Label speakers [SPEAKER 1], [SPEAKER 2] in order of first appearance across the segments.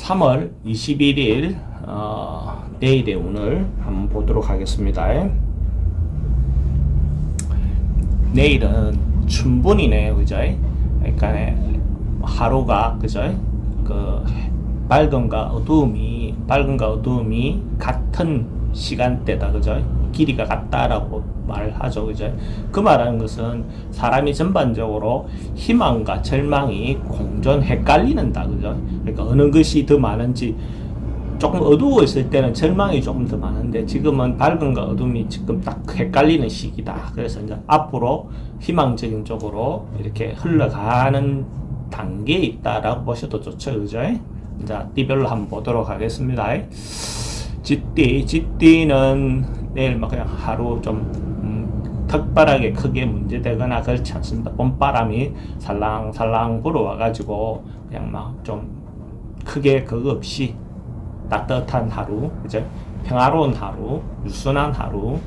[SPEAKER 1] 3월 21일 내일의 운을 한번 보도록 하겠습니다. 내일은 춘분이네요, 그죠? 그러니까 하루가 그죠? 그 밝음과 어두움이 같은 시간대다, 그죠? 길이가 같다라고 말하죠, 그죠? 그 말하는 것은 사람이 전반적으로 희망과 절망이 공존 헷갈리는다, 그죠? 그러니까 어느 것이 더 많은지, 조금 어두워 있을 때는 절망이 조금 더 많은데 지금은 밝음과 어둠이 지금 딱 헷갈리는 시기다. 그래서 이제 앞으로 희망적인 쪽으로 이렇게 흘러가는 단계에 있다라고 보셔도 좋죠, 그죠? 자, 띠별로 한번 보도록 하겠습니다. 쥐띠는 내일 막 그냥 하루 좀 특별하게 크게 문제되거나 그렇지 않습니다. 봄바람이 살랑살랑 불어와가지고 그냥 막 좀 크게 그거 없이 따뜻한 하루, 그죠? 평화로운 하루, 유순한 하루,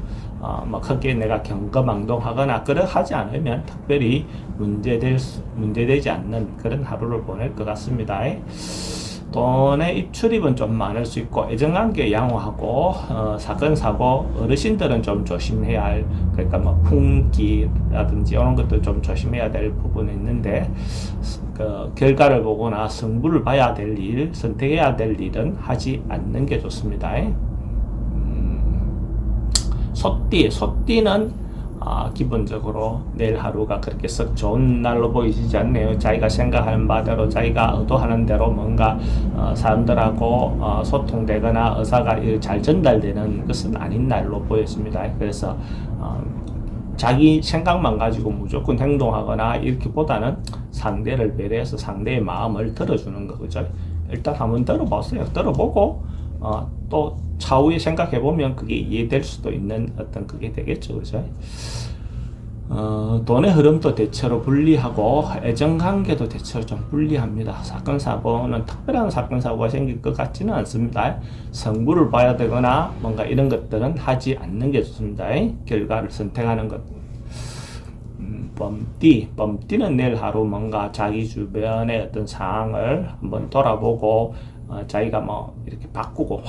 [SPEAKER 1] 뭐 크게 내가 경거망동하거나 그러 하지 않으면 특별히 문제되지 않는 그런 하루를 보낼 것 같습니다. 돈의 입출입은 좀 많을 수 있고 애정관계 양호하고 사건 사고 어르신들은 좀 조심해야 할, 그러니까 뭐 풍기라든지 이런 것도 좀 조심해야 될 부분이 있는데 그 결과를 보거나 승부를 봐야 될 일, 선택해야 될 일은 하지 않는 게 좋습니다. 소띠는 기본적으로 내일 하루가 그렇게 썩 좋은 날로 보이지 않네요. 자기가 생각하는 바대로, 자기가 의도하는 대로 뭔가 사람들하고 소통되거나 의사가 잘 전달되는 것은 아닌 날로 보였습니다. 그래서 자기 생각만 가지고 무조건 행동하거나 이렇게보다는 상대를 배려해서 상대의 마음을 들어주는 거, 그죠? 일단 한번 들어보세요. 들어보고 또 차후에 생각해보면 그게 이해될 수도 있는 어떤 그게 되겠죠, 그죠? 돈의 흐름도 대체로 불리하고 애정관계도 대체로 좀 불리합니다. 사건 사고는 특별한 사건 사고가 생길 것 같지는 않습니다. 성부를 봐야 되거나 뭔가 이런 것들은 하지 않는 게 좋습니다. 결과를 선택하는 것. 범띠는 내일 하루 뭔가 자기 주변의 어떤 상황을 한번 돌아보고 자기가 뭐 이렇게 바꾸고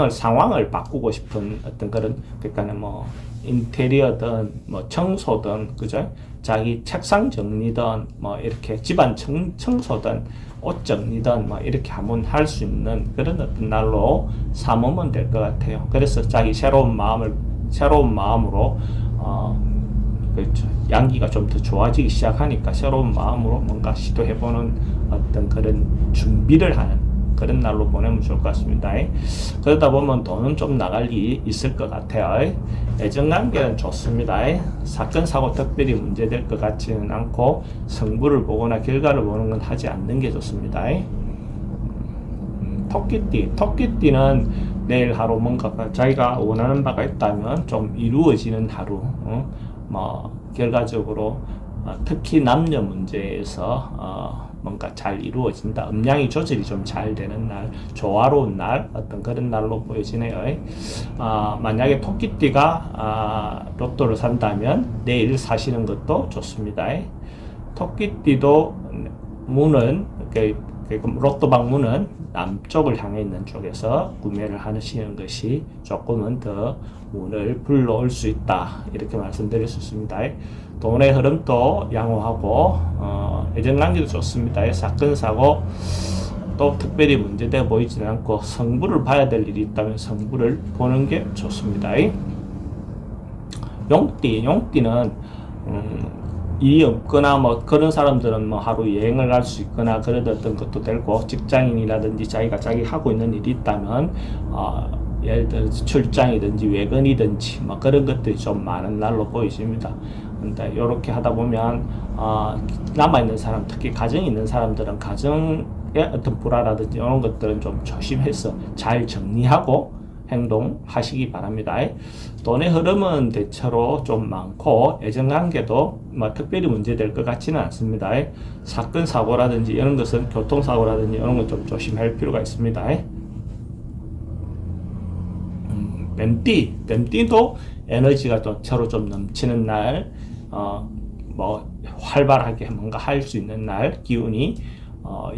[SPEAKER 1] 상황을 바꾸고 싶은 어떤 그런, 그러니까는 뭐 인테리어든 뭐 청소든, 그죠? 자기 책상 정리든 뭐 이렇게 집안 청소든 옷 정리든 뭐 이렇게 한번 할 수 있는 그런 어떤 날로 삼으면 될 것 같아요. 그래서 자기 새로운 마음으로 그렇죠. 양기가 좀 더 좋아지기 시작하니까 새로운 마음으로 뭔가 시도해보는 어떤 그런 준비를 하는 그런 날로 보내면 좋을 것 같습니다. 그러다 보면 돈은 좀 나갈 일이 있을 것 같아요. 애정관계는 좋습니다. 사건 사고 특별히 문제될 것 같지는 않고 성부를 보거나 결과를 보는 건 하지 않는 게 좋습니다. 토끼띠는 내일 하루 뭔가 자기가 원하는 바가 있다면 좀 이루어지는 하루, 뭐 결과적으로 특히 남녀 문제에서 뭔가 잘 이루어진다. 음양이 조절이 좀 잘 되는 날, 조화로운 날, 어떤 그런 날로 보여지네요. 만약에 토끼띠가 로또를 산다면 내일 사시는 것도 좋습니다. 토끼띠도 문은, 로또 방문은 남쪽을 향해 있는 쪽에서 구매를 하시는 것이 조금은 더 운을 불러올 수 있다, 이렇게 말씀드릴 수 있습니다. 돈의 흐름도 양호하고 애정관계도 좋습니다. 사건 사고 또 특별히 문제되어 보이지는 않고 성부를 봐야 될 일이 있다면 성부를 보는 게 좋습니다. 용띠는 일이 없거나 뭐 그런 사람들은 뭐 하루 여행을 갈 수 있거나 그런 어떤 것도 되고, 직장인이라든지 자기가 하고 있는 일이 있다면 예를 들어 출장이든지 외근이든지 뭐 그런 것들이 좀 많은 날로 보이십니다. 근데 이렇게 하다 보면 남아있는 사람, 특히 가정이 있는 사람들은 가정의 어떤 불화라든지 이런 것들은 좀 조심해서 잘 정리하고 행동하시기 바랍니다. 돈의 흐름은 대체로 좀 많고 애정관계도 뭐 특별히 문제될 것 같지는 않습니다. 사건 사고라든지 이런 것은, 교통사고라든지 이런 것 좀 조심할 필요가 있습니다. 뱀띠도 에너지가 대체로 좀 넘치는 날, 뭐 활발하게 뭔가 할 수 있는 날, 기운이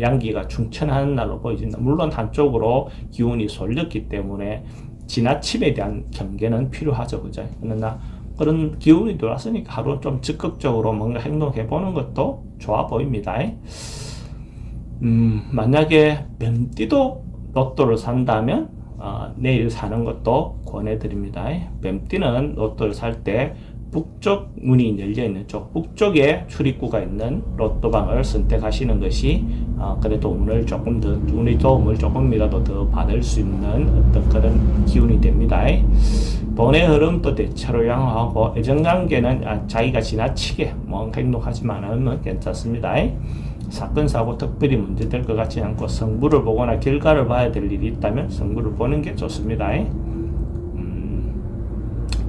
[SPEAKER 1] 양기가 충천하는 날로 보여진다. 물론 한쪽으로 기운이 쏠렸기 때문에 지나침에 대한 경계는 필요하죠, 그죠? 그러나 그런 기운이 들어왔으니까 하루 좀 적극적으로 뭔가 행동해 보는 것도 좋아 보입니다. 만약에 뱀띠도 로또를 산다면 내일 사는 것도 권해드립니다. 뱀띠는 로또를 살 때 북쪽 문이 열려있는 쪽, 북쪽에 출입구가 있는 로또방을 선택하시는 것이 그래도 운의 도움을 조금이라도 더 받을 수 있는 어떤 그런 기운이 됩니다. 돈의 흐름도 대체로 양호하고 애정관계는 자기가 지나치게 행동하지 않으면 괜찮습니다. 사건, 사고 특별히 문제될 것 같지 않고 성부를 보거나 결과를 봐야 될 일이 있다면 성부를 보는 게 좋습니다.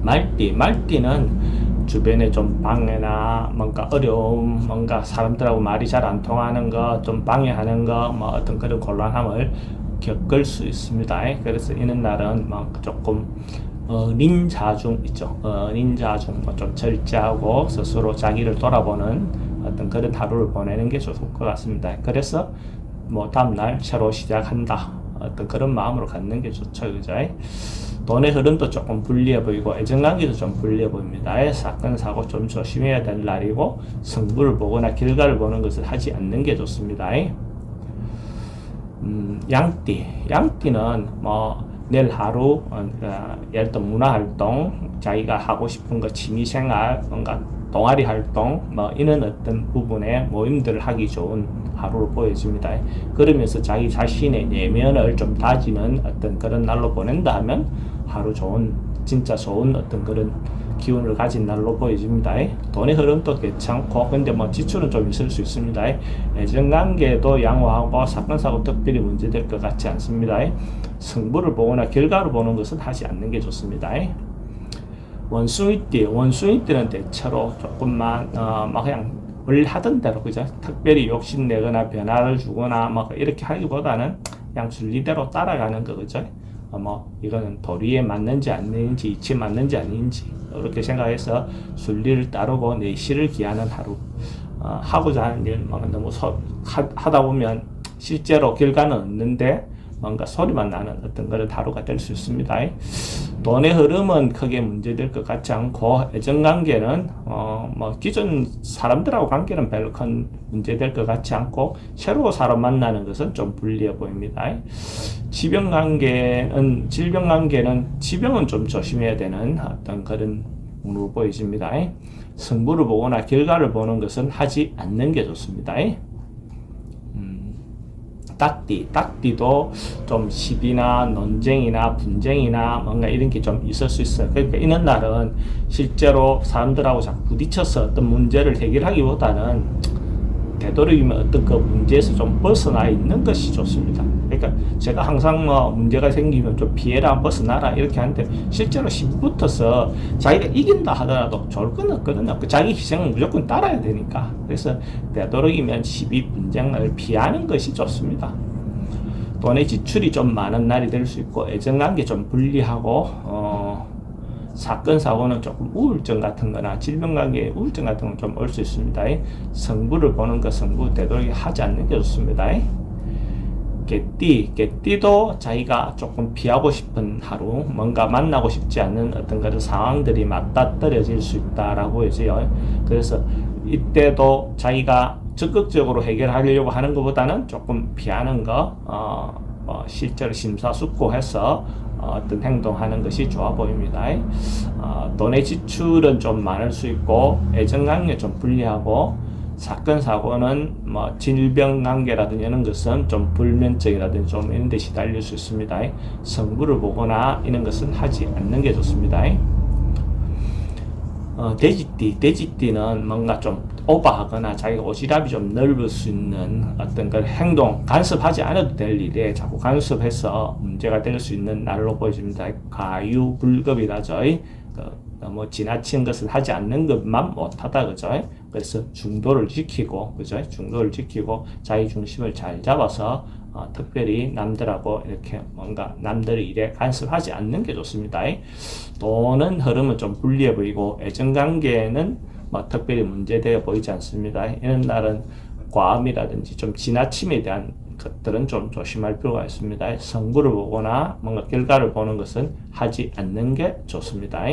[SPEAKER 1] 말띠는 주변에 좀 방해나 뭔가 어려움, 뭔가 사람들하고 말이 잘 안 통하는 거, 좀 방해하는 거, 어떤 그런 곤란함을 겪을 수 있습니다. 그래서 이런 날은 조금 닌자중 있죠. 닌자중 좀 절제하고 스스로 자기를 돌아보는 어떤 그런 하루를 보내는 게 좋을 것 같습니다. 그래서 다음날 새로 시작한다. 어떤 그런 마음으로 갖는 게 좋죠. 그죠? 돈의 흐름도 조금 불리해 보이고 애정관계도 좀 불리해 보입니다. 사건, 사고 좀 조심해야 될 날이고 성부를 보거나 결과를 보는 것을 하지 않는 게 좋습니다. 양띠는 내일 하루 예를 들어 문화활동, 자기가 하고 싶은 거, 취미생활, 뭔가 동아리 활동, 이런 어떤 부분에 모임들을 하기 좋은 하루로 보여집니다. 그러면서 자기 자신의 내면을 좀 다지는 어떤 그런 날로 보낸다 하면 하루 진짜 좋은 어떤 그런 기운을 가진 날로 보여집니다. 돈의 흐름도 괜찮고, 근데 지출은 좀 있을 수 있습니다. 애정관계도 양호하고, 사건, 사고 특별히 문제될 것 같지 않습니다. 성부를 보거나 결과를 보는 것은 하지 않는 게 좋습니다. 원숭이띠는 대체로 조금만 그냥 원래 하던 대로, 그죠? 특별히 욕심내거나 변화를 주거나 이렇게 하기보다는 그냥 순리대로 따라가는 거, 그죠? 이거는 도리에 맞는지 아닌지, 이치에 맞는지 아닌지 이렇게 생각해서 순리를 따르고 내실을 기하는 하루. 하고자 하는 일 너무 하다 보면 실제로 결과는 없는데 뭔가 소리만 나는 어떤 그런 하루가 될 수 있습니다. 돈의 흐름은 크게 문제될 것 같지 않고, 애정관계는 기존 사람들하고 관계는 별로 큰 문제될 것 같지 않고, 새로운 사람 만나는 것은 좀 불리해 보입니다. 질병관계는 좀 조심해야 되는 어떤 그런 운으로 보여집니다. 성부를 보거나 결과를 보는 것은 하지 않는 게 좋습니다. 딱띠도 좀 시비나 논쟁이나 분쟁이나 뭔가 이런 게 좀 있을 수 있어요. 그러니까 이런 날은 실제로 사람들하고 자꾸 부딪혀서 어떤 문제를 해결하기보다는 되도록이면 어떤 그 문제에서 좀 벗어나 있는 것이 좋습니다. 그러니까 제가 항상 문제가 생기면 좀 피해라, 벗어나라 이렇게 하는데 실제로 시비붙어서 자기가 이긴다 하더라도 좋을 건 없거든요. 자기 희생은 무조건 따라야 되니까. 그래서 되도록이면 시비 분쟁을 피하는 것이 좋습니다. 돈의 지출이 좀 많은 날이 될 수 있고, 애정관계 좀 불리하고, 사건, 사고는 조금 우울증 같은 거나 질병관계의 우울증 같은 건 좀 올 수 있습니다. 성부를 보는 것, 성부 되도록 하지 않는 게 좋습니다. 개띠도 자기가 조금 피하고 싶은 하루, 뭔가 만나고 싶지 않는 어떤 그런 상황들이 맞닥뜨려질 수 있다라고 해서요. 그래서 이때도 자기가 적극적으로 해결하려고 하는 것보다는 조금 피하는 거, 실제로 심사숙고해서 어떤 행동하는 것이 좋아 보입니다. 돈의 지출은 좀 많을 수 있고, 애정관계 좀 불리하고, 사건, 사고는 질병관계라든지 이런 것은 좀 불면증이라든지 좀 이런 데 시달릴 수 있습니다. 성부를 보거나 이런 것은 하지 않는 게 좋습니다. 돼지띠는 뭔가 좀 오버하거나 자기가 오지랖이 좀 넓을 수 있는 어떤 그 행동, 간섭하지 않아도 될 일에 자꾸 간섭해서 문제가 될 수 있는 날로 보여집니다. 가유불급이라죠. 너무 지나친 것을 하지 않는 것만 못하다, 그죠? 그래서 중도를 지키고, 그죠? 중도를 지키고 자기 중심을 잘 잡아서 특별히 남들하고 이렇게 뭔가 남들의 일에 간섭하지 않는 게 좋습니다. 돈은 흐름은 좀 불리해 보이고, 애정관계는 특별히 문제되어 보이지 않습니다. 이런 날은 과음이라든지 좀 지나침에 대한 것들은 좀 조심할 필요가 있습니다. 성부를 보거나 뭔가 결과를 보는 것은 하지 않는 게 좋습니다.